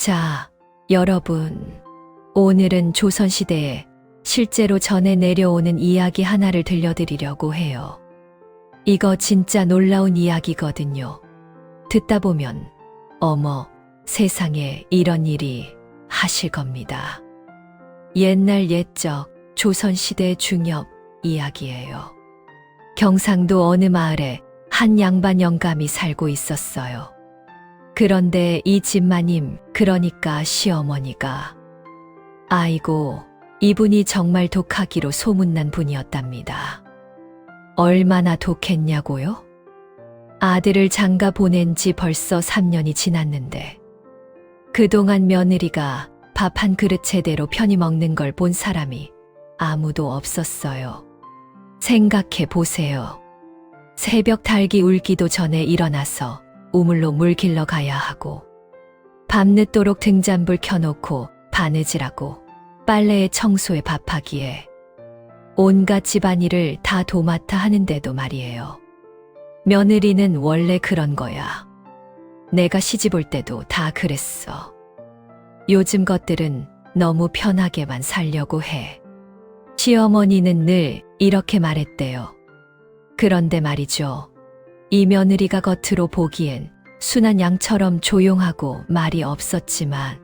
자, 여러분. 오늘은 조선시대에 실제로 전해 내려오는 이야기 하나를 들려드리려고 해요. 이거 진짜 놀라운 이야기거든요. 듣다 보면, 어머, 세상에 이런 일이 하실 겁니다. 옛날 옛적 조선시대 중엽 이야기예요. 경상도 어느 마을에 한 양반 영감이 살고 있었어요. 그런데 이 집마님, 그러니까 시어머니가, 아이고, 이분이 정말 독하기로 소문난 분이었답니다. 얼마나 독했냐고요? 아들을 장가 보낸 지 벌써 3년이 지났는데, 그동안 며느리가 밥 한 그릇 제대로 편히 먹는 걸 본 사람이 아무도 없었어요. 생각해 보세요. 새벽 닭이 울기도 전에 일어나서 우물로 물 길러 가야 하고, 밤늦도록 등잔불 켜놓고 바느질하고 빨래에 청소에 밥하기에 온갖 집안일을 다 도맡아 하는데도 말이에요. 며느리는 원래 그런 거야. 내가 시집 올 때도 다 그랬어. 요즘 것들은 너무 편하게만 살려고 해. 시어머니는 늘 이렇게 말했대요. 그런데 말이죠. 이 며느리가 겉으로 보기엔 순한 양처럼 조용하고 말이 없었지만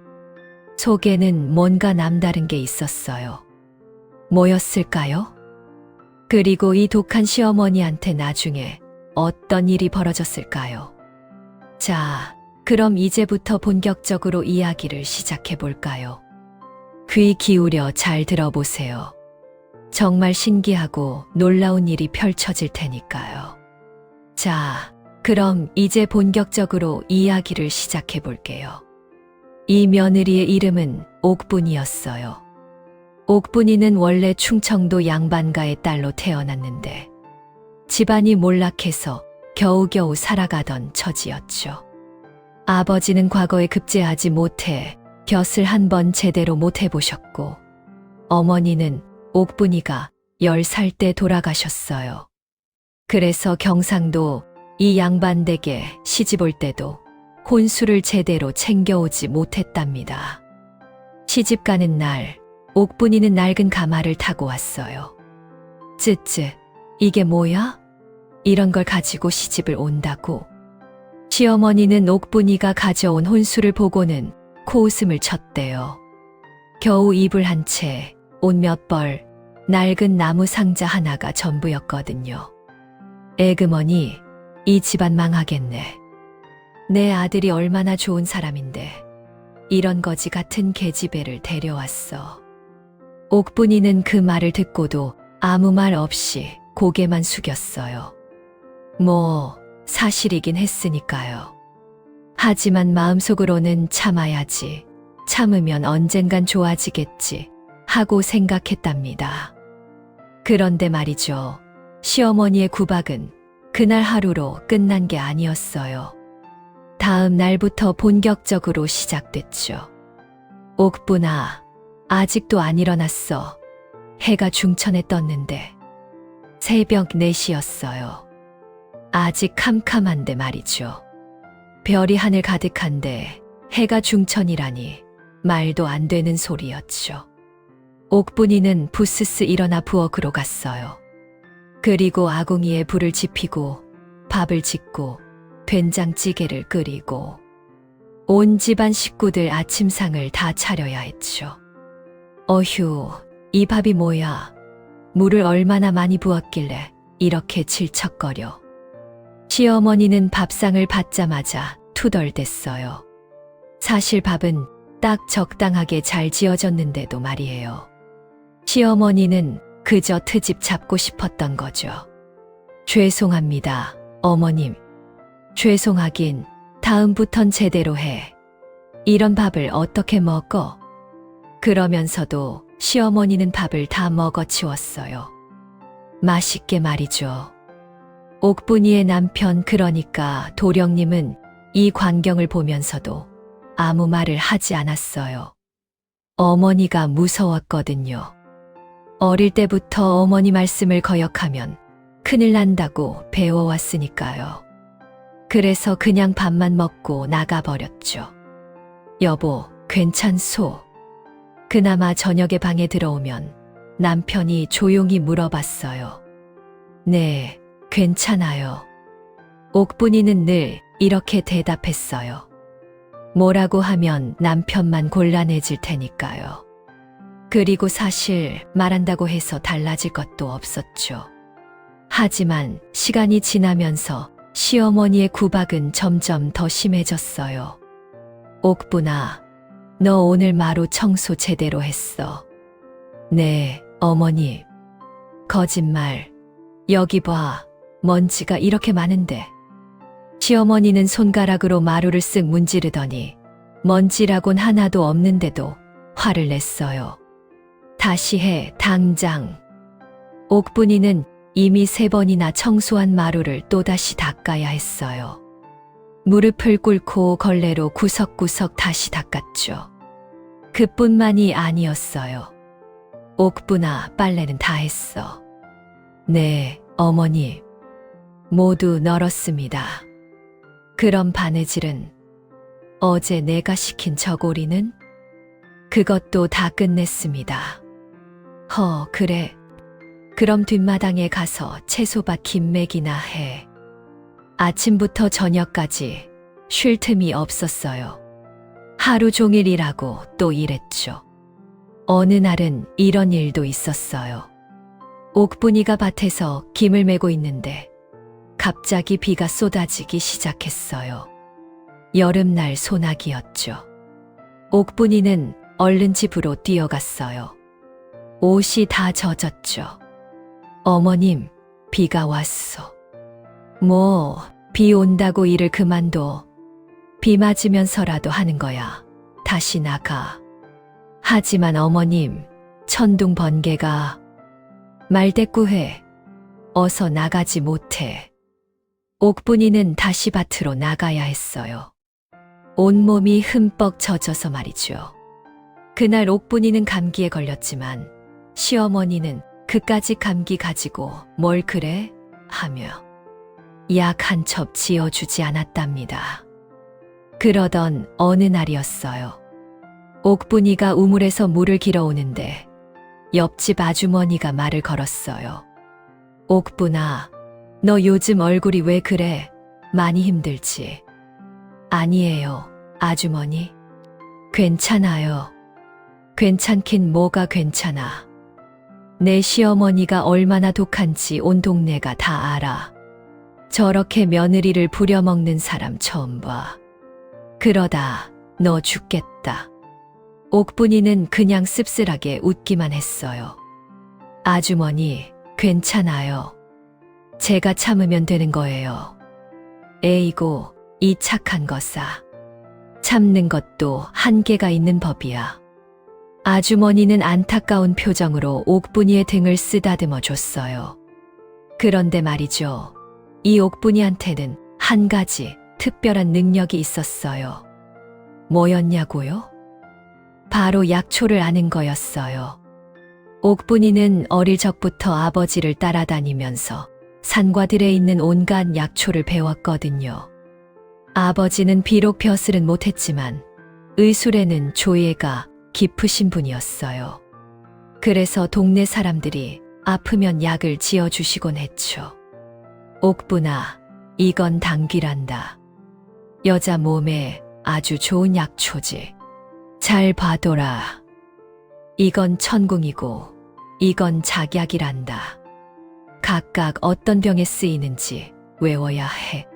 속에는 뭔가 남다른 게 있었어요. 뭐였을까요? 그리고 이 독한 시어머니한테 나중에 어떤 일이 벌어졌을까요? 자, 그럼 이제부터 본격적으로 이야기를 시작해 볼까요? 귀 기울여 잘 들어보세요. 정말 신기하고 놀라운 일이 펼쳐질 테니까요. 자, 그럼 이제 본격적으로 이야기를 시작해 볼게요. 이 며느리의 이름은 옥분이였어요. 옥분이는 원래 충청도 양반가의 딸로 태어났는데 집안이 몰락해서 겨우겨우 살아가던 처지였죠. 아버지는 과거에 급제하지 못해 곁을 한 번 제대로 못 해보셨고, 어머니는 옥분이가 10살 때 돌아가셨어요. 그래서 경상도 이 양반 댁에 시집 올 때도 혼수를 제대로 챙겨오지 못했답니다. 시집 가는 날, 옥분이는 낡은 가마를 타고 왔어요. 쯔쯔, 이게 뭐야? 이런 걸 가지고 시집을 온다고? 시어머니는 옥분이가 가져온 혼수를 보고는 코웃음을 쳤대요. 겨우 이불 한 채, 옷 몇 벌, 낡은 나무 상자 하나가 전부였거든요. 에그머니, 이 집안 망하겠네. 내 아들이 얼마나 좋은 사람인데 이런 거지 같은 계집애를 데려왔어. 옥분이는 그 말을 듣고도 아무 말 없이 고개만 숙였어요. 뭐 사실이긴 했으니까요. 하지만 마음속으로는 참아야지, 참으면 언젠간 좋아지겠지 하고 생각했답니다. 그런데 말이죠. 시어머니의 구박은 그날 하루로 끝난 게 아니었어요. 다음 날부터 본격적으로 시작됐죠. 옥분아, 아직도 안 일어났어. 해가 중천에 떴는데 새벽 4시였어요. 아직 캄캄한데 말이죠. 별이 하늘 가득한데 해가 중천이라니 말도 안 되는 소리였죠. 옥분이는 부스스 일어나 부엌으로 갔어요. 그리고 아궁이에 불을 지피고 밥을 짓고 된장찌개를 끓이고 온 집안 식구들 아침상을 다 차려야 했죠. 어휴, 이 밥이 뭐야? 물을 얼마나 많이 부었길래 이렇게 질척거려. 시어머니는 밥상을 받자마자 투덜댔어요. 사실 밥은 딱 적당하게 잘 지어졌는데도 말이에요. 시어머니는 그저 트집 잡고 싶었던 거죠. 죄송합니다, 어머님. 죄송하긴 다음부턴 제대로 해. 이런 밥을 어떻게 먹어? 그러면서도 시어머니는 밥을 다 먹어치웠어요. 맛있게 말이죠. 옥분이의 남편, 그러니까 도령님은 이 광경을 보면서도 아무 말을 하지 않았어요. 어머니가 무서웠거든요. 어릴 때부터 어머니 말씀을 거역하면 큰일 난다고 배워왔으니까요. 그래서 그냥 밥만 먹고 나가버렸죠. 여보, 괜찮소? 그나마 저녁에 방에 들어오면 남편이 조용히 물어봤어요. 네, 괜찮아요. 옥분이는 늘 이렇게 대답했어요. 뭐라고 하면 남편만 곤란해질 테니까요. 그리고 사실 말한다고 해서 달라질 것도 없었죠. 하지만 시간이 지나면서 시어머니의 구박은 점점 더 심해졌어요. 옥분아, 너 오늘 마루 청소 제대로 했어. 네, 어머니. 거짓말. 여기 봐. 먼지가 이렇게 많은데. 시어머니는 손가락으로 마루를 쓱 문지르더니 먼지라곤 하나도 없는데도 화를 냈어요. 다시 해, 당장. 옥분이는 이미 3번이나 청소한 마루를 또다시 닦아야 했어요. 무릎을 꿇고 걸레로 구석구석 다시 닦았죠. 그뿐만이 아니었어요. 옥분아, 빨래는 다 했어. 네, 어머니. 모두 널었습니다. 그럼 바느질은? 어제 내가 시킨 저고리는? 그것도 다 끝냈습니다. 그래. 그럼 뒷마당에 가서 채소밭 김맥이나 해. 아침부터 저녁까지 쉴 틈이 없었어요. 하루 종일 일하고 또 일했죠. 어느 날은 이런 일도 있었어요. 옥분이가 밭에서 김을 메고 있는데 갑자기 비가 쏟아지기 시작했어요. 여름날 소나기였죠. 옥분이는 얼른 집으로 뛰어갔어요. 옷이 다 젖었죠. 어머님, 비가 왔어. 비 온다고 일을 그만둬. 비 맞으면서라도 하는 거야. 다시 나가. 하지만 어머님, 천둥 번개가. 말대꾸해. 어서 나가지 못해. 옥분이는 다시 밭으로 나가야 했어요. 온몸이 흠뻑 젖어서 말이죠. 그날 옥분이는 감기에 걸렸지만 시어머니는 그까짓 감기 가지고 뭘 그래? 하며 약 한 첩 지어주지 않았답니다. 그러던 어느 날이었어요. 옥분이가 우물에서 물을 길어오는데 옆집 아주머니가 말을 걸었어요. 옥분아, 너 요즘 얼굴이 왜 그래? 많이 힘들지? 아니에요, 아주머니. 괜찮아요. 괜찮긴 뭐가 괜찮아. 내 시어머니가 얼마나 독한지 온 동네가 다 알아. 저렇게 며느리를 부려먹는 사람 처음 봐. 그러다 너 죽겠다. 옥분이는 그냥 씁쓸하게 웃기만 했어요. 아주머니, 괜찮아요. 제가 참으면 되는 거예요. 에이고, 이 착한 것아. 참는 것도 한계가 있는 법이야. 아주머니는 안타까운 표정으로 옥분이의 등을 쓰다듬어 줬어요. 그런데 말이죠. 이 옥분이한테는 한 가지 특별한 능력이 있었어요. 뭐였냐고요? 바로 약초를 아는 거였어요. 옥분이는 어릴 적부터 아버지를 따라다니면서 산과 들에 있는 온갖 약초를 배웠거든요. 아버지는 비록 벼슬은 못했지만 의술에는 조예가 깊으신 분이었어요. 그래서 동네 사람들이 아프면 약을 지어주시곤 했죠. 옥분아, 이건 당귀란다. 여자 몸에 아주 좋은 약초지. 잘 봐둬라. 이건 천궁이고 이건 작약이란다. 각각 어떤 병에 쓰이는지 외워야 해.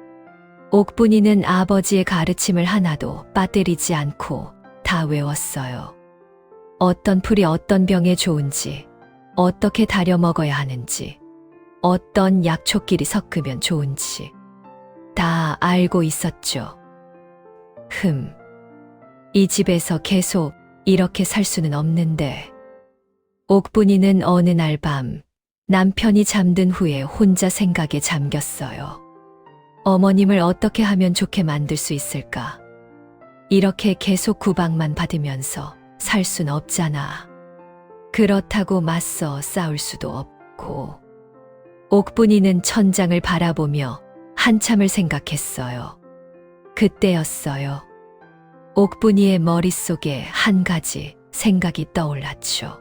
옥분이는 아버지의 가르침을 하나도 빠뜨리지 않고 다 외웠어요. 어떤 풀이 어떤 병에 좋은지, 어떻게 다려 먹어야 하는지, 어떤 약초끼리 섞으면 좋은지 다 알고 있었죠. 이 집에서 계속 이렇게 살 수는 없는데. 옥분이는 어느 날 밤 남편이 잠든 후에 혼자 생각에 잠겼어요. 어머님을 어떻게 하면 좋게 만들 수 있을까? 이렇게 계속 구박만 받으면서 살 순 없잖아. 그렇다고 맞서 싸울 수도 없고. 옥분이는 천장을 바라보며 한참을 생각했어요. 그때였어요. 옥분이의 머릿속에 한 가지 생각이 떠올랐죠.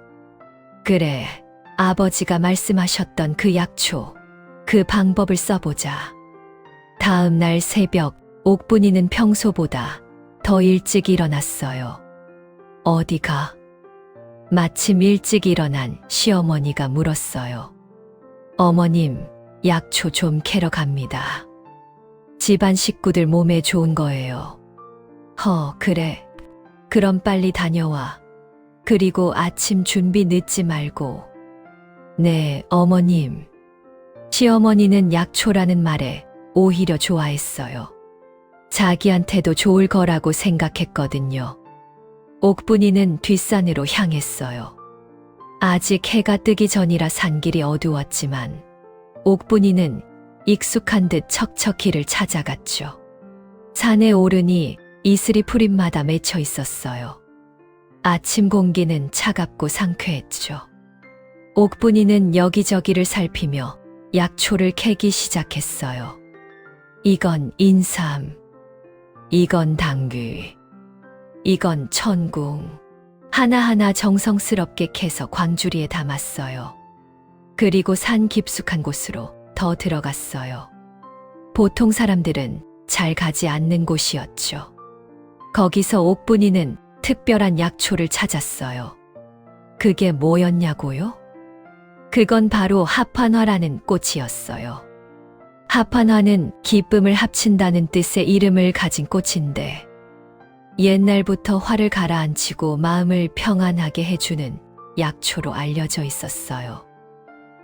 그래, 아버지가 말씀하셨던 그 약초, 그 방법을 써보자. 다음 날 새벽, 옥분이는 평소보다 더 일찍 일어났어요. 어디가? 마침 일찍 일어난 시어머니가 물었어요. 어머님, 약초 좀 캐러 갑니다. 집안 식구들 몸에 좋은 거예요. 그래. 그럼 빨리 다녀와. 그리고 아침 준비 늦지 말고. 네, 어머님. 시어머니는 약초라는 말에 오히려 좋아했어요. 자기한테도 좋을 거라고 생각했거든요. 옥분이는 뒷산으로 향했어요. 아직 해가 뜨기 전이라 산길이 어두웠지만 옥분이는 익숙한 듯 척척 길을 찾아갔죠. 산에 오르니 이슬이 풀잎마다 맺혀 있었어요. 아침 공기는 차갑고 상쾌했죠. 옥분이는 여기저기를 살피며 약초를 캐기 시작했어요. 이건 인삼, 이건 당귀, 이건 천궁. 하나하나 정성스럽게 캐서 광주리에 담았어요. 그리고 산 깊숙한 곳으로 더 들어갔어요. 보통 사람들은 잘 가지 않는 곳이었죠. 거기서 옥분이는 특별한 약초를 찾았어요. 그게 뭐였냐고요? 그건 바로 합환화라는 꽃이었어요. 합환화는 기쁨을 합친다는 뜻의 이름을 가진 꽃인데 옛날부터 화를 가라앉히고 마음을 평안하게 해주는 약초로 알려져 있었어요.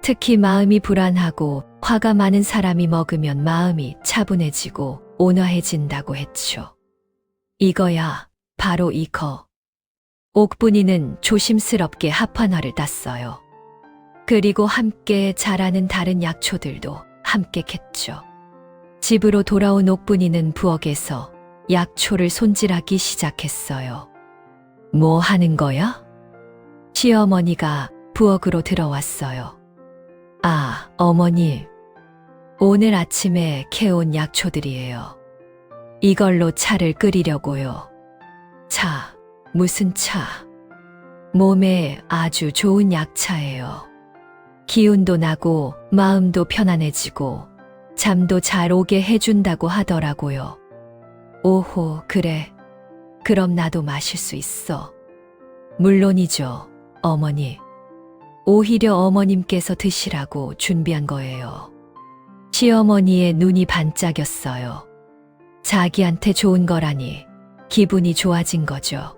특히 마음이 불안하고 화가 많은 사람이 먹으면 마음이 차분해지고 온화해진다고 했죠. 이거야, 바로 이거. 옥분이는 조심스럽게 합환화를 땄어요. 그리고 함께 자라는 다른 약초들도 함께 캤죠. 집으로 돌아온 옥분이는 부엌에서 약초를 손질하기 시작했어요. 뭐 하는 거야? 시어머니가 부엌으로 들어왔어요. 아, 어머니. 오늘 아침에 캐온 약초들이에요. 이걸로 차를 끓이려고요. 차, 무슨 차? 몸에 아주 좋은 약차예요. 기운도 나고 마음도 편안해지고 잠도 잘 오게 해준다고 하더라고요. 오호, 그래. 그럼 나도 마실 수 있어. 물론이죠, 어머니. 오히려 어머님께서 드시라고 준비한 거예요. 시어머니의 눈이 반짝였어요. 자기한테 좋은 거라니 기분이 좋아진 거죠.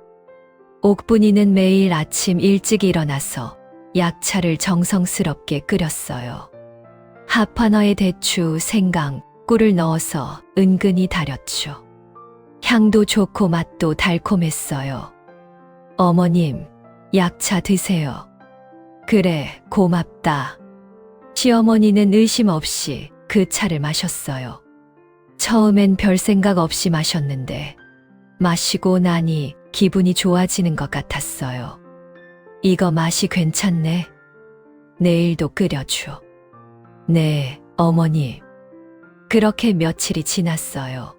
옥분이는 매일 아침 일찍 일어나서 약차를 정성스럽게 끓였어요. 합환화에 대추, 생강, 꿀을 넣어서 은근히 달였죠. 향도 좋고 맛도 달콤했어요. 어머님, 약차 드세요. 그래, 고맙다. 시어머니는 의심 없이 그 차를 마셨어요. 처음엔 별 생각 없이 마셨는데 마시고 나니 기분이 좋아지는 것 같았어요. 이거 맛이 괜찮네. 내일도 끓여줘. 네, 어머니. 그렇게 며칠이 지났어요.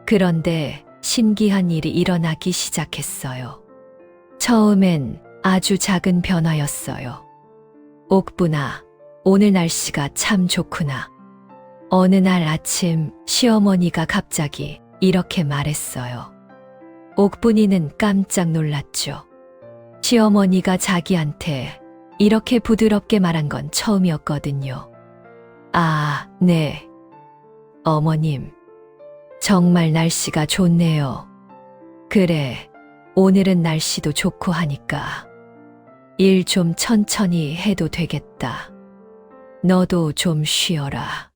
그런데 신기한 일이 일어나기 시작했어요. 처음엔 아주 작은 변화였어요. 옥분아, 오늘 날씨가 참 좋구나. 어느 날 아침 시어머니가 갑자기 이렇게 말했어요. 옥분이는 깜짝 놀랐죠. 시어머니가 자기한테 이렇게 부드럽게 말한 건 처음이었거든요. 아, 네. 어머님, 정말 날씨가 좋네요. 그래, 오늘은 날씨도 좋고 하니까 일 좀 천천히 해도 되겠다. 너도 좀 쉬어라.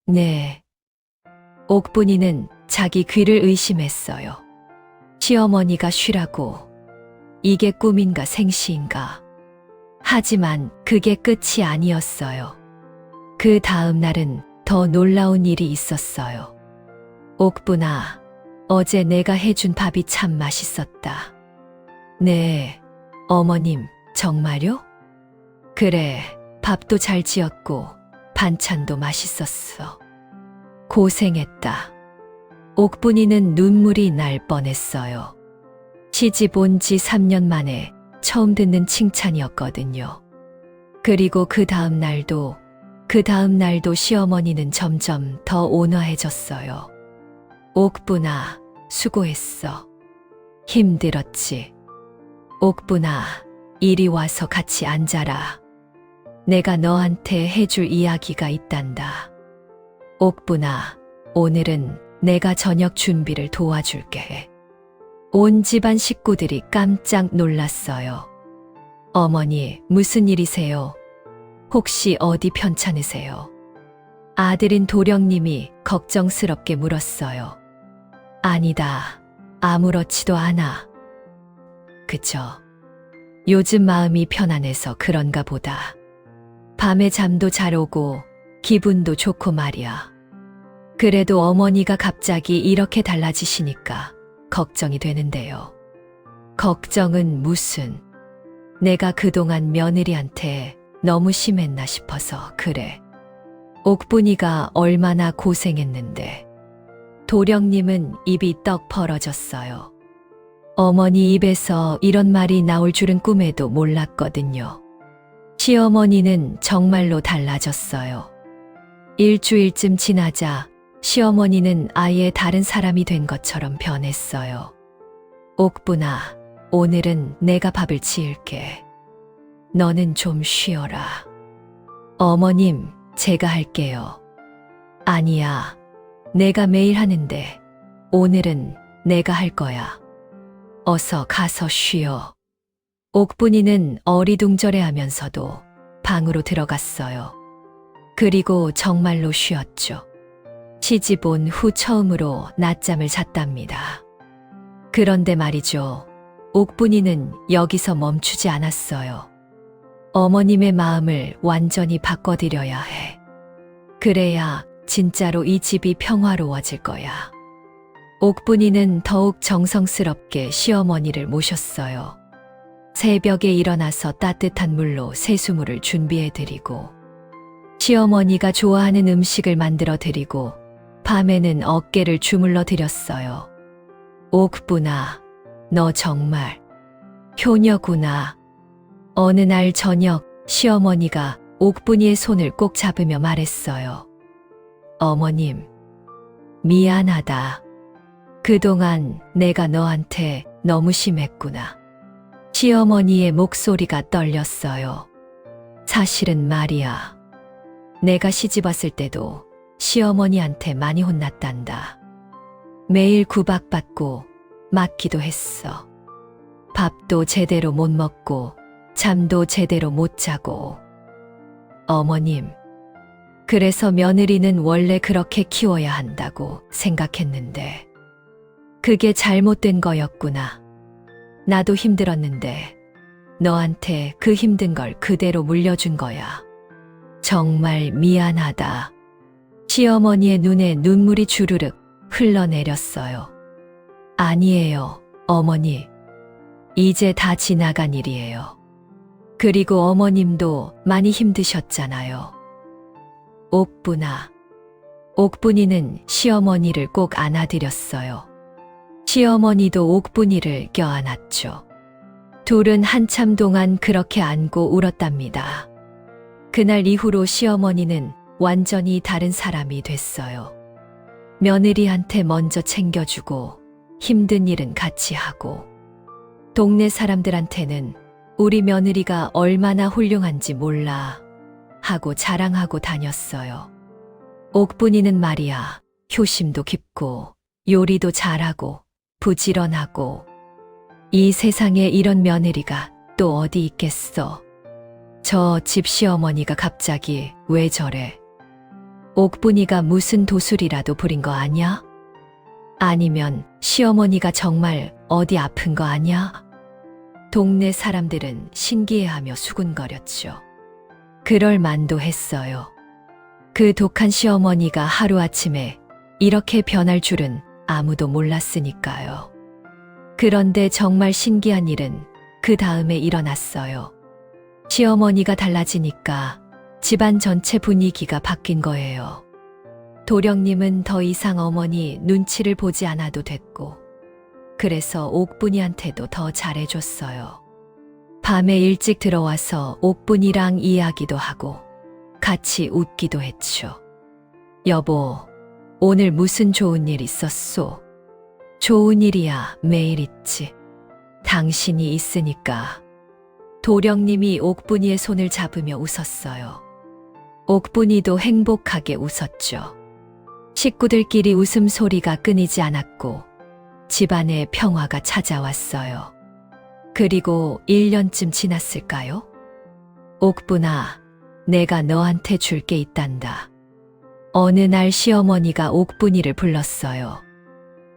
네. 옥분이는 자기 귀를 의심했어요. 시어머니가 쉬라고. 이게 꿈인가 생시인가. 하지만 그게 끝이 아니었어요. 그 다음 날은 더 놀라운 일이 있었어요. 옥분아, 어제 내가 해준 밥이 참 맛있었다. 네, 어머님, 정말요? 그래, 밥도 잘 지었고 반찬도 맛있었어. 고생했다. 옥분이는 눈물이 날 뻔했어요. 시집 온 지 3년 만에 처음 듣는 칭찬이었거든요. 그리고 그 다음 날도 시어머니는 점점 더 온화해졌어요. 옥분아, 수고했어. 힘들었지. 옥분아, 이리 와서 같이 앉아라. 내가 너한테 해줄 이야기가 있단다. 옥분아, 오늘은 내가 저녁 준비를 도와줄게. 온 집안 식구들이 깜짝 놀랐어요. 어머니, 무슨 일이세요? 혹시 어디 편찮으세요? 아들인 도령님이 걱정스럽게 물었어요. 아니다. 아무렇지도 않아. 그저 요즘 마음이 편안해서 그런가 보다. 밤에 잠도 잘 오고 기분도 좋고 말이야. 그래도 어머니가 갑자기 이렇게 달라지시니까 걱정이 되는데요. 걱정은 무슨. 내가 그동안 며느리한테 너무 심했나 싶어서 그래. 옥분이가 얼마나 고생했는데. 도령님은 입이 떡 벌어졌어요. 어머니 입에서 이런 말이 나올 줄은 꿈에도 몰랐거든요. 시어머니는 정말로 달라졌어요. 일주일쯤 지나자 시어머니는 아예 다른 사람이 된 것처럼 변했어요. 옥분아, 오늘은 내가 밥을 지을게. 너는 좀 쉬어라. 어머님, 제가 할게요. 아니야, 내가 매일 하는데 오늘은 내가 할 거야. 어서 가서 쉬어. 옥분이는 어리둥절해하면서도 방으로 들어갔어요. 그리고 정말로 쉬었죠. 시집 온 후 처음으로 낮잠을 잤답니다. 그런데 말이죠. 옥분이는 여기서 멈추지 않았어요. 어머님의 마음을 완전히 바꿔드려야 해. 그래야 진짜로 이 집이 평화로워질 거야. 옥분이는 더욱 정성스럽게 시어머니를 모셨어요. 새벽에 일어나서 따뜻한 물로 세수물을 준비해드리고, 시어머니가 좋아하는 음식을 만들어드리고, 밤에는 어깨를 주물러 드렸어요. 옥분아, 너 정말 효녀구나. 어느 날 저녁 시어머니가 옥분이의 손을 꼭 잡으며 말했어요. 어머님, 미안하다. 그동안 내가 너한테 너무 심했구나. 시어머니의 목소리가 떨렸어요. 사실은 말이야. 내가 시집 왔을 때도 시어머니한테 많이 혼났단다. 매일 구박받고 맞기도 했어. 밥도 제대로 못 먹고 잠도 제대로 못 자고. 어머님, 그래서 며느리는 원래 그렇게 키워야 한다고 생각했는데 그게 잘못된 거였구나. 나도 힘들었는데 너한테 그 힘든 걸 그대로 물려준 거야. 정말 미안하다. 시어머니의 눈에 눈물이 주르륵 흘러내렸어요. 아니에요, 어머니. 이제 다 지나간 일이에요. 그리고 어머님도 많이 힘드셨잖아요. 옥분아. 옥분이는 시어머니를 꼭 안아드렸어요. 시어머니도 옥분이를 껴안았죠. 둘은 한참 동안 그렇게 안고 울었답니다. 그날 이후로 시어머니는 완전히 다른 사람이 됐어요. 며느리한테 먼저 챙겨주고 힘든 일은 같이 하고 동네 사람들한테는 우리 며느리가 얼마나 훌륭한지 몰라 하고 자랑하고 다녔어요. 옥분이는 말이야, 효심도 깊고 요리도 잘하고 부지런하고 이 세상에 이런 며느리가 또 어디 있겠어. 저 집 시어머니가 갑자기 왜 저래? 옥분이가 무슨 도술이라도 부린 거 아냐? 아니면 시어머니가 정말 어디 아픈 거 아냐? 동네 사람들은 신기해하며 수군거렸죠. 그럴 만도 했어요. 그 독한 시어머니가 하루아침에 이렇게 변할 줄은 아무도 몰랐으니까요. 그런데 정말 신기한 일은 그 다음에 일어났어요. 시어머니가 달라지니까 집안 전체 분위기가 바뀐 거예요. 도령님은 더 이상 어머니 눈치를 보지 않아도 됐고, 그래서 옥분이한테도 더 잘해줬어요. 밤에 일찍 들어와서 옥분이랑 이야기도 하고 같이 웃기도 했죠. 여보, 오늘 무슨 좋은 일 있었소? 좋은 일이야 매일 있지. 당신이 있으니까. 도령님이 옥분이의 손을 잡으며 웃었어요. 옥분이도 행복하게 웃었죠. 식구들끼리 웃음소리가 끊이지 않았고 집안에 평화가 찾아왔어요. 그리고 1년쯤 지났을까요? 옥분아, 내가 너한테 줄 게 있단다. 어느 날 시어머니가 옥분이를 불렀어요.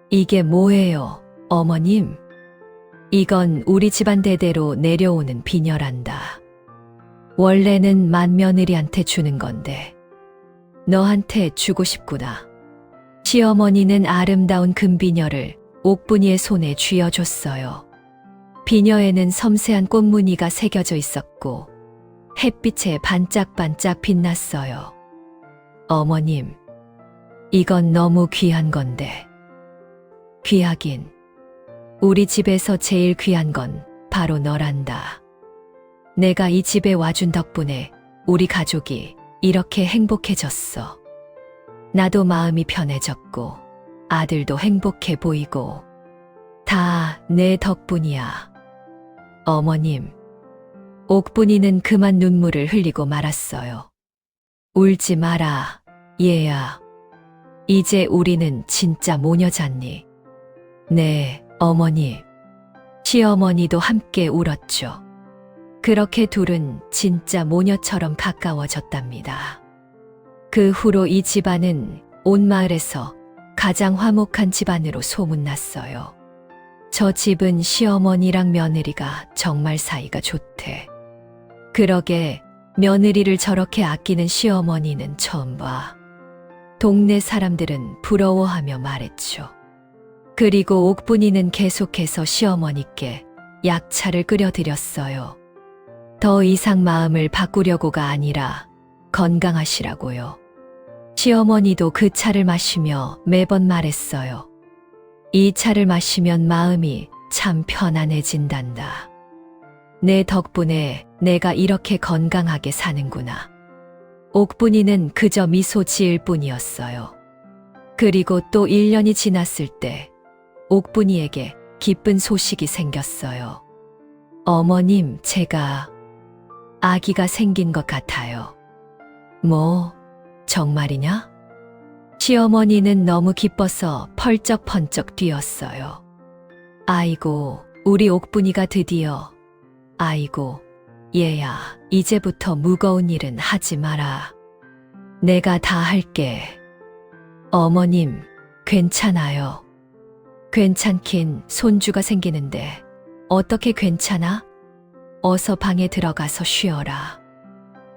이게 뭐예요, 어머님? 이건 우리 집안 대대로 내려오는 비녀란다. 원래는 맏며느리한테 주는 건데 너한테 주고 싶구나. 시어머니는 아름다운 금비녀를 옥분이의 손에 쥐어줬어요. 비녀에는 섬세한 꽃무늬가 새겨져 있었고 햇빛에 반짝반짝 빛났어요. 어머님, 이건 너무 귀한 건데. 귀하긴. 우리 집에서 제일 귀한 건 바로 너란다. 내가 이 집에 와준 덕분에 우리 가족이 이렇게 행복해졌어. 나도 마음이 편해졌고 아들도 행복해 보이고 다 내 덕분이야. 어머님, 옥분이는 그만 눈물을 흘리고 말았어요. 울지 마라, 얘야. 이제 우리는 진짜 모녀잖니. 네, 어머니. 시어머니도 함께 울었죠. 그렇게 둘은 진짜 모녀처럼 가까워졌답니다. 그 후로 이 집안은 온 마을에서 가장 화목한 집안으로 소문났어요. 저 집은 시어머니랑 며느리가 정말 사이가 좋대. 그러게 며느리를 저렇게 아끼는 시어머니는 처음 봐. 동네 사람들은 부러워하며 말했죠. 그리고 옥분이는 계속해서 시어머니께 약차를 끓여드렸어요. 더 이상 마음을 바꾸려고가 아니라 건강하시라고요. 시어머니도 그 차를 마시며 매번 말했어요. 이 차를 마시면 마음이 참 편안해진단다. 내 덕분에 내가 이렇게 건강하게 사는구나. 옥분이는 그저 미소 지을 뿐이었어요. 그리고 또 1년이 지났을 때 옥분이에게 기쁜 소식이 생겼어요. 어머님, 제가 아기가 생긴 것 같아요. 뭐, 정말이냐? 시어머니는 너무 기뻐서 펄쩍펄쩍 뛰었어요. 아이고, 우리 옥분이가 드디어. 아이고, 얘야, 이제부터 무거운 일은 하지 마라. 내가 다 할게. 어머님, 괜찮아요. 괜찮긴 손주가 생기는데 어떻게 괜찮아? 어서 방에 들어가서 쉬어라.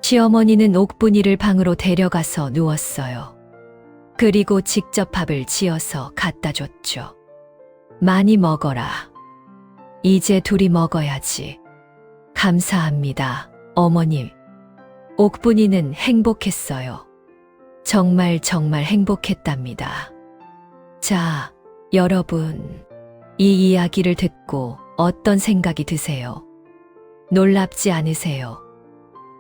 시어머니는 옥분이를 방으로 데려가서 누웠어요. 그리고 직접 밥을 지어서 갖다 줬죠. 많이 먹어라. 이제 둘이 먹어야지. 감사합니다, 어머님. 옥분이는 행복했어요. 정말 행복했답니다. 자, 여러분, 이 이야기를 듣고 어떤 생각이 드세요? 놀랍지 않으세요?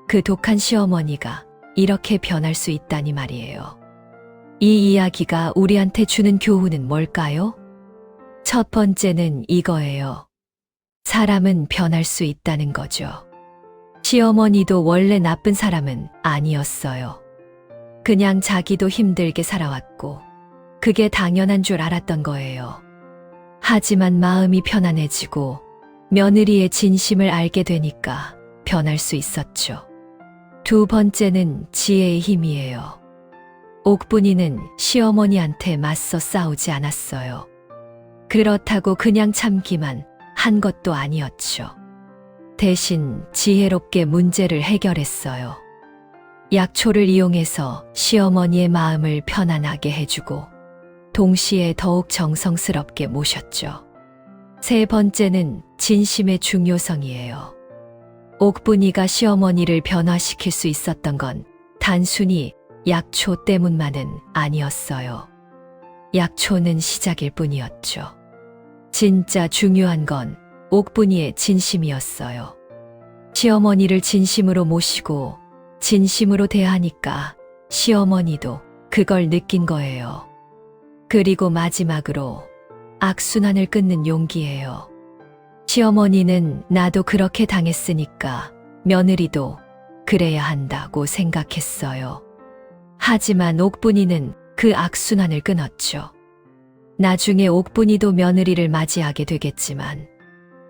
그 독한 시어머니가 이렇게 변할 수 있다니 말이에요. 이 이야기가 우리한테 주는 교훈은 뭘까요? 첫 번째는 이거예요. 사람은 변할 수 있다는 거죠. 시어머니도 원래 나쁜 사람은 아니었어요. 그냥 자기도 힘들게 살아왔고, 그게 당연한 줄 알았던 거예요. 하지만 마음이 편안해지고, 며느리의 진심을 알게 되니까 변할 수 있었죠. 두 번째는 지혜의 힘이에요. 옥분이는 시어머니한테 맞서 싸우지 않았어요. 그렇다고 그냥 참기만 한 것도 아니었죠. 대신 지혜롭게 문제를 해결했어요. 약초를 이용해서 시어머니의 마음을 편안하게 해주고 동시에 더욱 정성스럽게 모셨죠. 세 번째는 진심의 중요성이에요. 옥분이가 시어머니를 변화시킬 수 있었던 건 단순히 약초 때문만은 아니었어요. 약초는 시작일 뿐이었죠. 진짜 중요한 건 옥분이의 진심이었어요. 시어머니를 진심으로 모시고 진심으로 대하니까 시어머니도 그걸 느낀 거예요. 그리고 마지막으로 악순환을 끊는 용기예요. 시어머니는 나도 그렇게 당했으니까 며느리도 그래야 한다고 생각했어요. 하지만 옥분이는 그 악순환을 끊었죠. 나중에 옥분이도 며느리를 맞이하게 되겠지만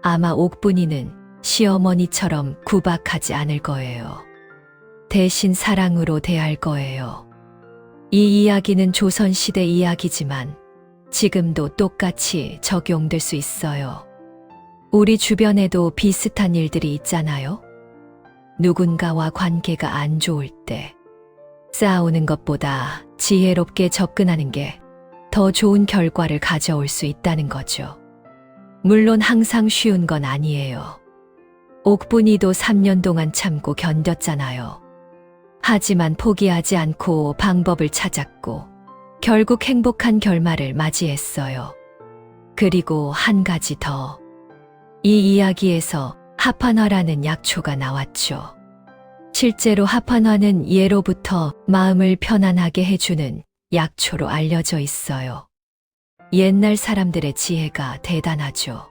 아마 옥분이는 시어머니처럼 구박하지 않을 거예요. 대신 사랑으로 대할 거예요. 이 이야기는 조선시대 이야기지만 지금도 똑같이 적용될 수 있어요. 우리 주변에도 비슷한 일들이 있잖아요. 누군가와 관계가 안 좋을 때 싸우는 것보다 지혜롭게 접근하는 게 더 좋은 결과를 가져올 수 있다는 거죠. 물론 항상 쉬운 건 아니에요. 옥분이도 3년 동안 참고 견뎠잖아요. 하지만 포기하지 않고 방법을 찾았고 결국 행복한 결말을 맞이했어요. 그리고 한 가지 더. 이 이야기에서 합한화라는 약초가 나왔죠. 실제로 합한화는 예로부터 마음을 편안하게 해주는 약초로 알려져 있어요. 옛날 사람들의 지혜가 대단하죠.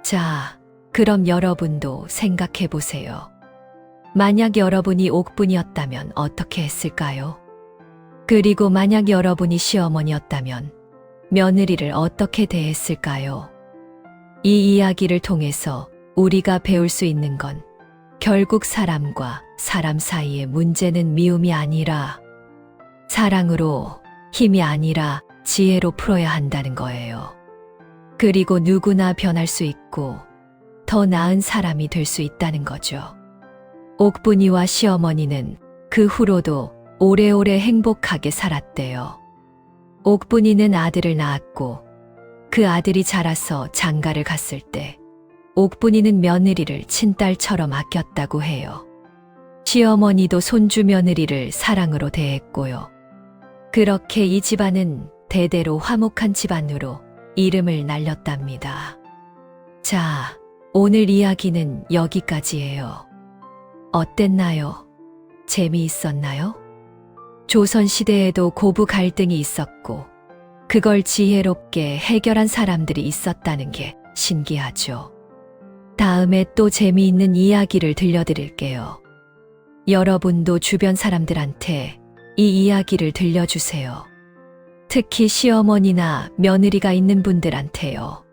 자, 그럼 여러분도 생각해 보세요. 만약 여러분이 옥분이었다면 어떻게 했을까요? 그리고 만약 여러분이 시어머니였다면 며느리를 어떻게 대했을까요? 이 이야기를 통해서 우리가 배울 수 있는 건 결국 사람과 사람 사이의 문제는 미움이 아니라 사랑으로, 힘이 아니라 지혜로 풀어야 한다는 거예요. 그리고 누구나 변할 수 있고 더 나은 사람이 될 수 있다는 거죠. 옥분이와 시어머니는 그 후로도 오래오래 행복하게 살았대요. 옥분이는 아들을 낳았고 그 아들이 자라서 장가를 갔을 때 옥분이는 며느리를 친딸처럼 아꼈다고 해요. 시어머니도 손주 며느리를 사랑으로 대했고요. 그렇게 이 집안은 대대로 화목한 집안으로 이름을 날렸답니다. 자, 오늘 이야기는 여기까지예요. 어땠나요? 재미있었나요? 조선시대에도 고부 갈등이 있었고 그걸 지혜롭게 해결한 사람들이 있었다는 게 신기하죠. 다음에 또 재미있는 이야기를 들려드릴게요. 여러분도 주변 사람들한테 이 이야기를 들려주세요. 특히 시어머니나 며느리가 있는 분들한테요.